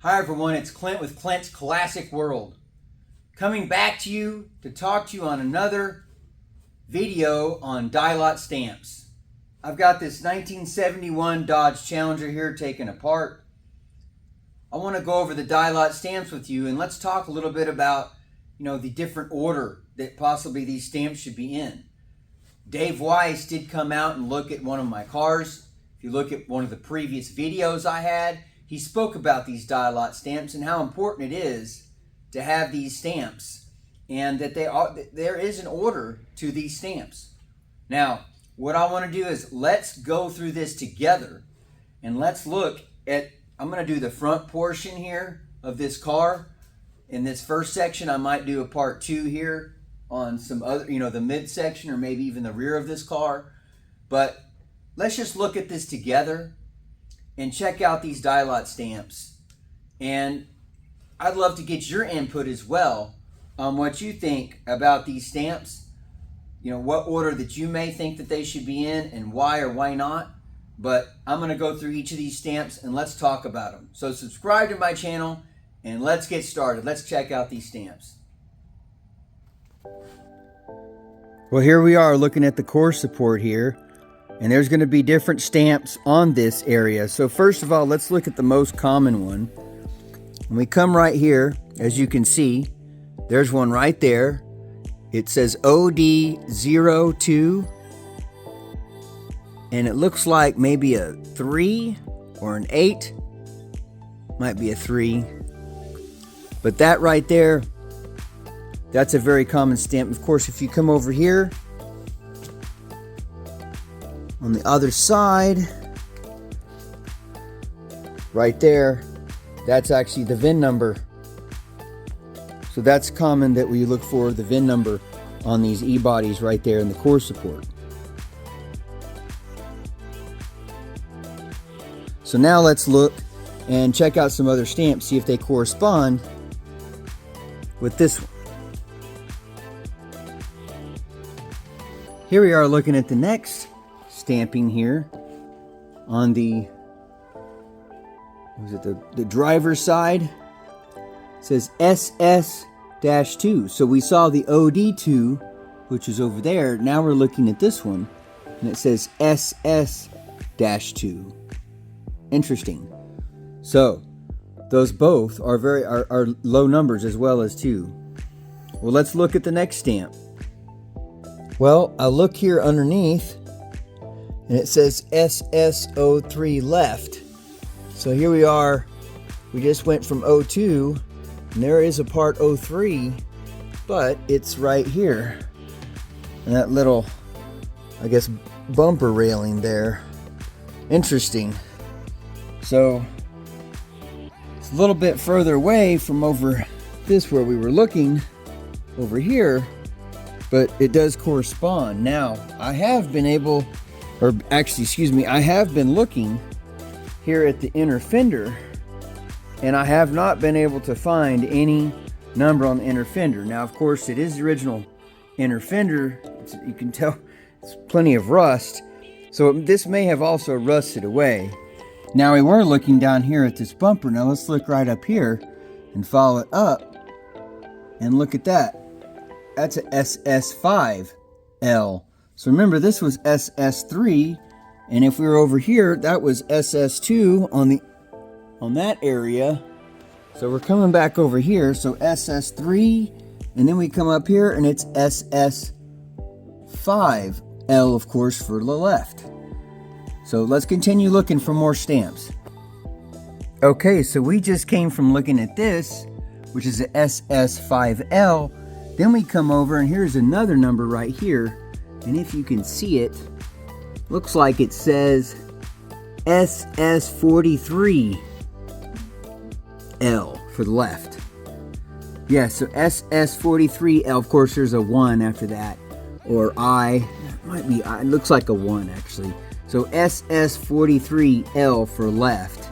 Hi everyone, it's Clint with Clint's Classic World. Coming back to you to talk to you on another video on DIOT stamps. I've got this 1971 Dodge Challenger here taken apart. I want to go over the DIOT stamps with you, and let's talk a little bit about, the different order that possibly these stamps should be in. Dave Weiss did come out and look at one of my cars. If you look at one of the previous videos I had, he spoke about these DIOT stamps and how important it is to have these stamps, and that there is an order to these stamps. Now, what I want to do is let's go through this together, and let's look at, I'm going to do the front portion here of this car. In this first section, I might do a part 2 here on some other, the midsection or maybe even the rear of this car. But let's just look at this together and check out these DIOT stamps. And I'd love to get your input as well on what you think about these stamps. What order that you may think that they should be in and why or why not. But I'm going to go through each of these stamps and let's talk about them. So subscribe to my channel and let's get started. Let's check out these stamps. Well, here we are looking at the core support here. And there's going to be different stamps on this area. So first of all, let's look at the most common one. When we come right here, as you can see, there's one right there. It says OD02. And it looks like maybe a 3 or an 8. Might be a 3. But that right there, that's a very common stamp. Of course, if you come over here, on the other side, right there, that's actually the VIN number. So that's common that we look for the VIN number on these E-bodies right there in the core support. So now let's look and check out some other stamps, see if they correspond with this one. Here we are looking at the next stamping here on the driver's side. It says SS-2. So we saw the OD2, which is over there. Now we're looking at this one and it says SS-2. Interesting. So those both are are low numbers as well as 2. Well, let's look at the next stamp. Well, I look here underneath and it says SS03 left. So here we are. We just went from 02, and there is a part 03, but it's right here. And that little, I guess, bumper railing there. Interesting. So it's a little bit further away from over this where we were looking over here, but it does correspond. Now, I have been able, or actually, excuse me, I have been looking here at the inner fender, and I have not been able to find any number on the inner fender. Now, of course, it is the original inner fender. You can tell it's plenty of rust, so this may have also rusted away. Now, we were looking down here at this bumper. Now, let's look right up here and follow it up, and look at that. That's a SS5L. So remember, this was SS3, and if we were over here, that was SS2 on that area. So we're coming back over here, so SS3, and then we come up here and it's SS5L, of course, for the left. So let's continue looking for more stamps. Okay, so we just came from looking at this, which is a SS5L. Then we come over and here's another number right here. And if you can see it, looks like it says SS43L for the left. Yeah, so SS43L, of course there's a 1 after that. Or I, it might be, it looks like a 1 actually. So SS43L for left.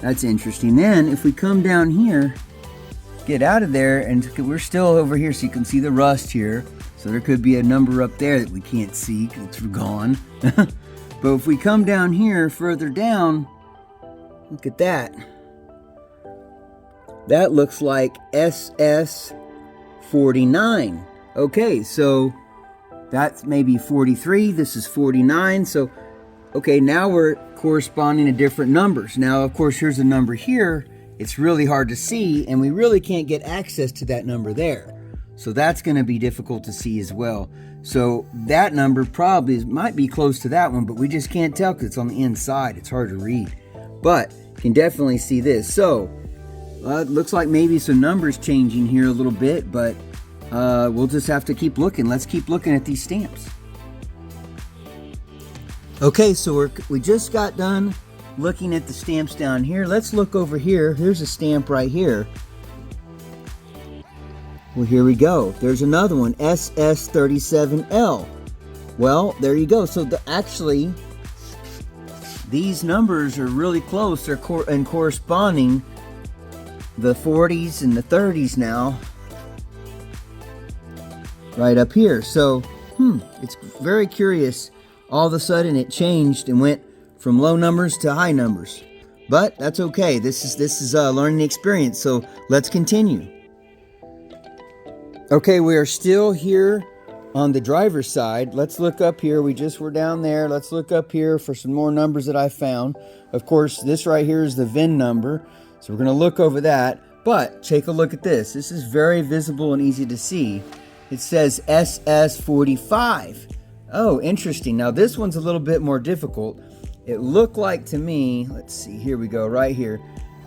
That's interesting. Then if we come down here, get out of there, and we're still over here, so you can see the rust here. So there could be a number up there that we can't see because it's gone. But if we come down here, further down, look at that. that looks like SS49. Okay, so that's maybe 43. This is 49. So, okay, now we're corresponding to different numbers. Now, of course, here's a number here. It's really hard to see, and we really can't get access to that number there. So that's going to be difficult to see as well. So that number probably might be close to that one, but we just can't tell because it's on the inside. It's hard to read. But you can definitely see this. So it looks like maybe some numbers changing here a little bit, but we'll just have to keep looking. Let's keep looking at these stamps. Okay, so we just got done looking at the stamps down here. Let's look over here. Here's a stamp right here. Well, here we go. There's another one, SS37L. Well, there you go. So actually, these numbers are really close. They're corresponding. The 40s and the 30s now, right up here. So, it's very curious. All of a sudden, it changed and went from low numbers to high numbers. But that's okay. This is a learning experience. So let's continue. Okay, we are still here on the driver's side. Let's look up here. We just were down there. Let's look up here for some more numbers that I found. Of course, this right here is the VIN number. So we're going to look over that. But take a look at this. This is very visible and easy to see. It says SS45. Oh, interesting. Now this one's a little bit more difficult. It looked like to me, let's see, here we go, right here.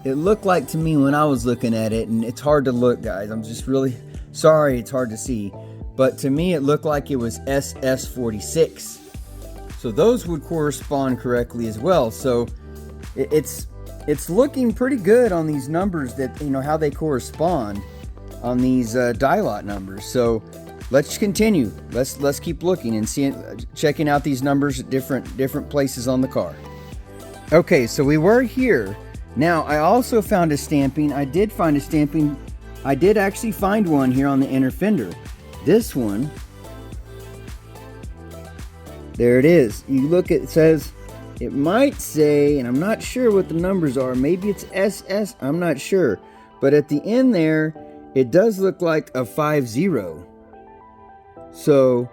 It looked like to me when I was looking at it, and it's hard to look, guys. I'm just really sorry, it's hard to see. But to me, it looked like it was SS46. So those would correspond correctly as well. So it's looking pretty good on these numbers that, how they correspond on these DIOT numbers. So let's continue. Let's keep looking and checking out these numbers at different places on the car. Okay, so we were here. Now, I also found a stamping. I did find a stamping. I did actually find one here on the inner fender. This one, there it is. You look, it says, it might say, and I'm not sure what the numbers are. Maybe it's SS, I'm not sure. But at the end there, it does look like a 50. So,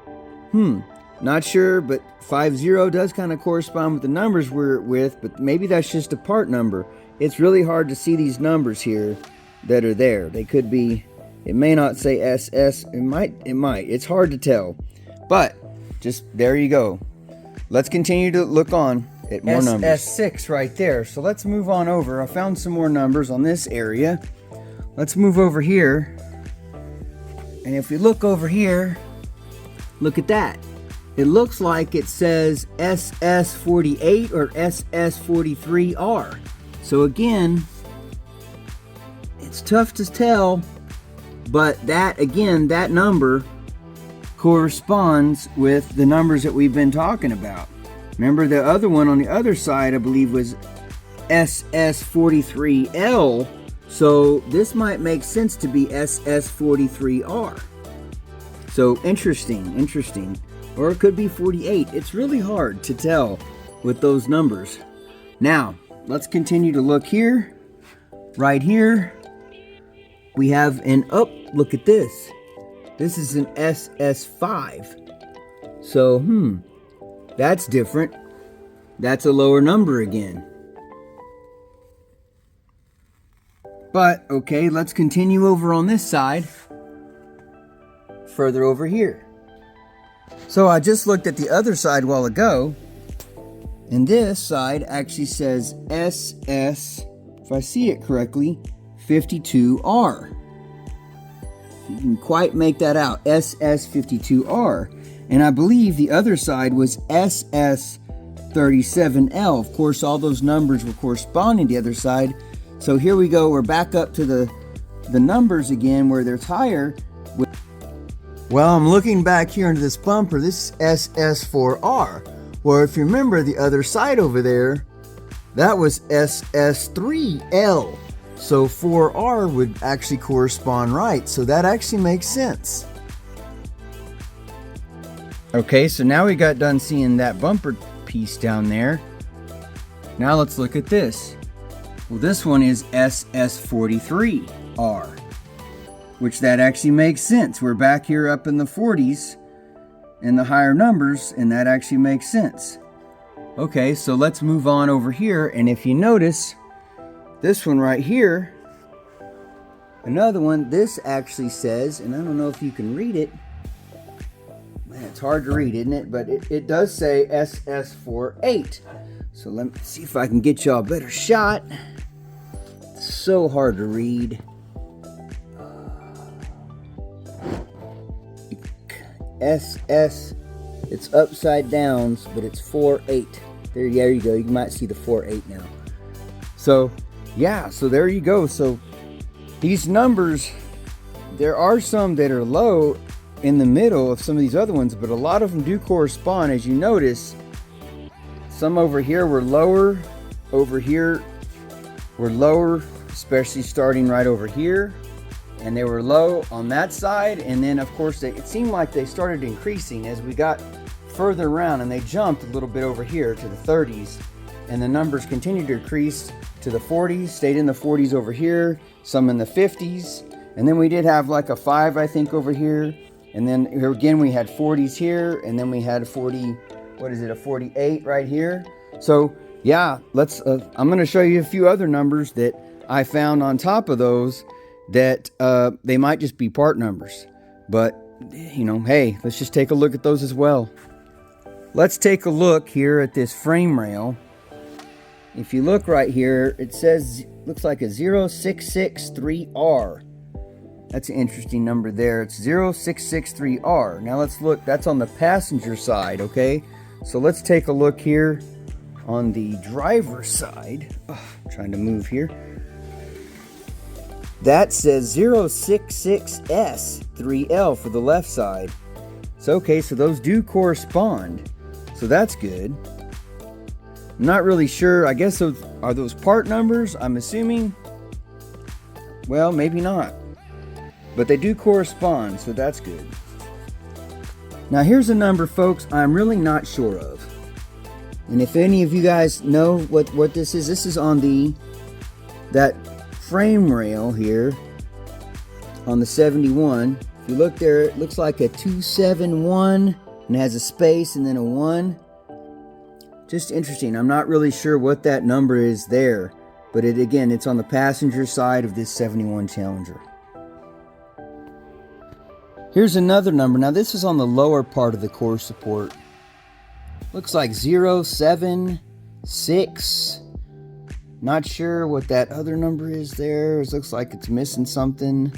not sure, but 50 does kind of correspond with the numbers we're with, but maybe that's just a part number. It's really hard to see these numbers here that are there. They could be, it may not say SS, it might. It's hard to tell. But, just, there you go. Let's continue to look on at more numbers. SS6 right there. So let's move on over. I found some more numbers on this area. Let's move over here. And if we look over here, look at that. It looks like it says SS48 or SS43R. So again, it's tough to tell, but that, again, that number corresponds with the numbers that we've been talking about. Remember, the other one on the other side, I believe, was SS43L. So this might make sense to be SS43R. So interesting. Or it could be 48. It's really hard to tell with those numbers. Now, let's continue to look here. Right here, we have an, look at this. This is an SS5. So, that's different. That's a lower number again. But, okay, let's continue over on this side. Further over here. So I just looked at the other side a while ago, and this side actually says SS, if I see it correctly, 52R. You can quite make that out, SS52R. And I believe the other side was SS37L. Of course, all those numbers were corresponding to the other side. So here we go, we're back up to the numbers again where they're higher. Well, I'm looking back here into this bumper. This is SS4R. Well, if you remember the other side over there, that was SS3L. So 4R would actually correspond right. So that actually makes sense. Okay, so now we got done seeing that bumper piece down there. Now let's look at this. Well, this one is SS43R, which that actually makes sense. We're back here up in the 40s and the higher numbers, and that actually makes sense. Okay, so let's move on over here, and if you notice, this one right here, another one, this actually says, and I don't know if you can read it. Man, it's hard to read, isn't it? But it does say SS48. So let me see if I can get y'all a better shot. It's so hard to read. SS, it's upside down, but it's 48. There you go. You might see the 48 now. So, yeah, so there you go. So these numbers, there are some that are low in the middle of some of these other ones, but a lot of them do correspond. As you notice, some over here were lower, over here were lower, especially starting right over here, and they were low on that side, and then of course it seemed like they started increasing as we got further around, and they jumped a little bit over here to the 30s, and the numbers continued to increase to the 40s, stayed in the 40s over here, some in the 50s, and then we did have like a 5, I think, over here. And then here again, we had 40s here, and then we had a 48 right here. So yeah, I'm going to show you a few other numbers that I found on top of those that they might just be part numbers. But, you know, hey, let's just take a look at those as well. Let's take a look here at this frame rail. If you look right here, it says, looks like a 0663R. That's an interesting number there. It's 0663R. Now let's look, that's on the passenger side, okay? So let's take a look here on the driver's side. Oh, I'm trying to move here. That says 066S3L for the left side. So okay, so those do correspond. So that's good. I'm not really sure. I guess those are those part numbers, I'm assuming. Well, maybe not. But they do correspond, so that's good. Now here's a number, folks, I'm really not sure of. And if any of you guys know what this is on that frame rail here on the 71. If you look there, it looks like a 271 and has a space and then a 1. Just interesting. I'm not really sure what that number is there. But again, it's on the passenger side of this 71 Challenger. Here's another number. Now this is on the lower part of the core support. Looks like 076. Not sure what that other number is there. It looks like it's missing something.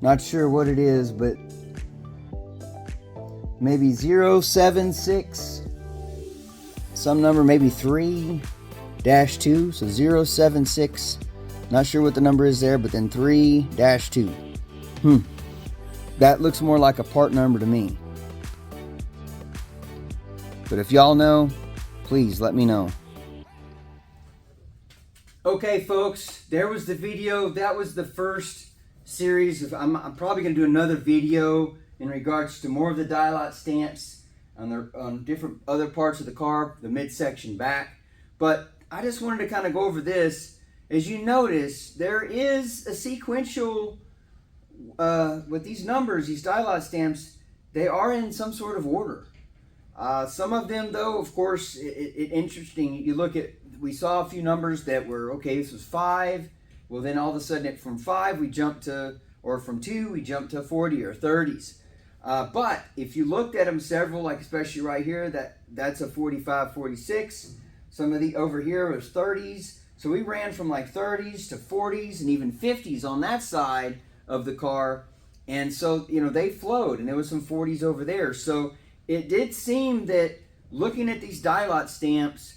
Not sure what it is, but maybe 076. Some number, maybe 3-2. So 076. Not sure what the number is there, but then 3-2. That looks more like a part number to me. But if y'all know, please let me know. Okay, folks, there was the video. That was the first series of, I'm probably going to do another video in regards to more of the DIOT stamps on different other parts of the car, the midsection back. But I just wanted to kind of go over this. As you notice, there is a sequential, with these numbers, these DIOT stamps, they are in some sort of order. Some of them, though, of course, interesting. You look at, we saw a few numbers that were, okay, this was 5. Well, then all of a sudden from 5, we jumped to, or from 2, we jumped to 40 or 30s. But if you looked at them several, like especially right here, that's a 45, 46. Some of the over here was 30s. So we ran from like 30s to 40s and even 50s on that side of the car. And so, you know, they flowed, and there was some 40s over there. So it did seem that looking at these DIOT stamps,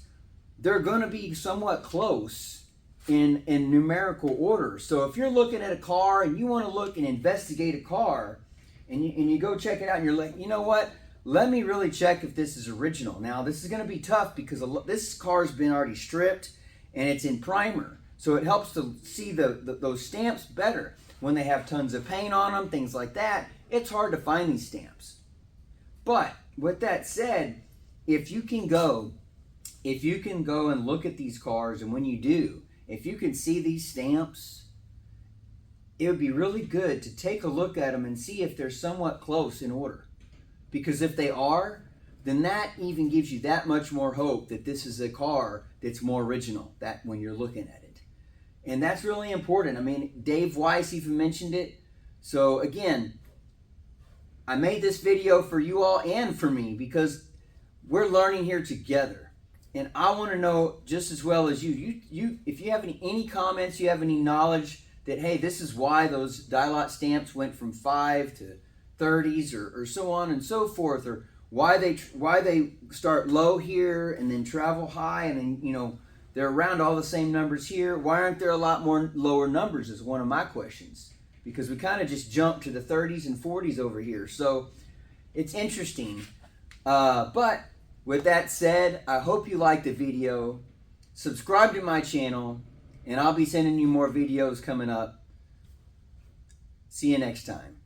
they're going to be somewhat close in numerical order. So if you're looking at a car and you want to look and investigate a car, and you go check it out, and you're like, you know what? Let me really check if this is original. Now, this is going to be tough because this car's been already stripped and it's in primer. So it helps to see those stamps better. When they have tons of paint on them, things like that, it's hard to find these stamps. But with that said, if you can go if you can go and look at these cars, and when you do, if you can see these stamps, it would be really good to take a look at them and see if they're somewhat close in order. Because if they are, then that even gives you that much more hope that this is a car that's more original, that when you're looking at it. And that's really important. I mean, Dave Weiss even mentioned it. So again, I made this video for you all and for me because we're learning here together. And I want to know just as well as you. If you have any comments, you have any knowledge that, hey, this is why those DIOT stamps went from 5 to 30s or so on and so forth, or why they start low here and then travel high and then, you know, they're around all the same numbers here. Why aren't there a lot more lower numbers is one of my questions, because we kind of just jumped to the 30s and 40s over here. So it's interesting. But with that said, I hope you liked the video. Subscribe to my channel, and I'll be sending you more videos coming up. See you next time.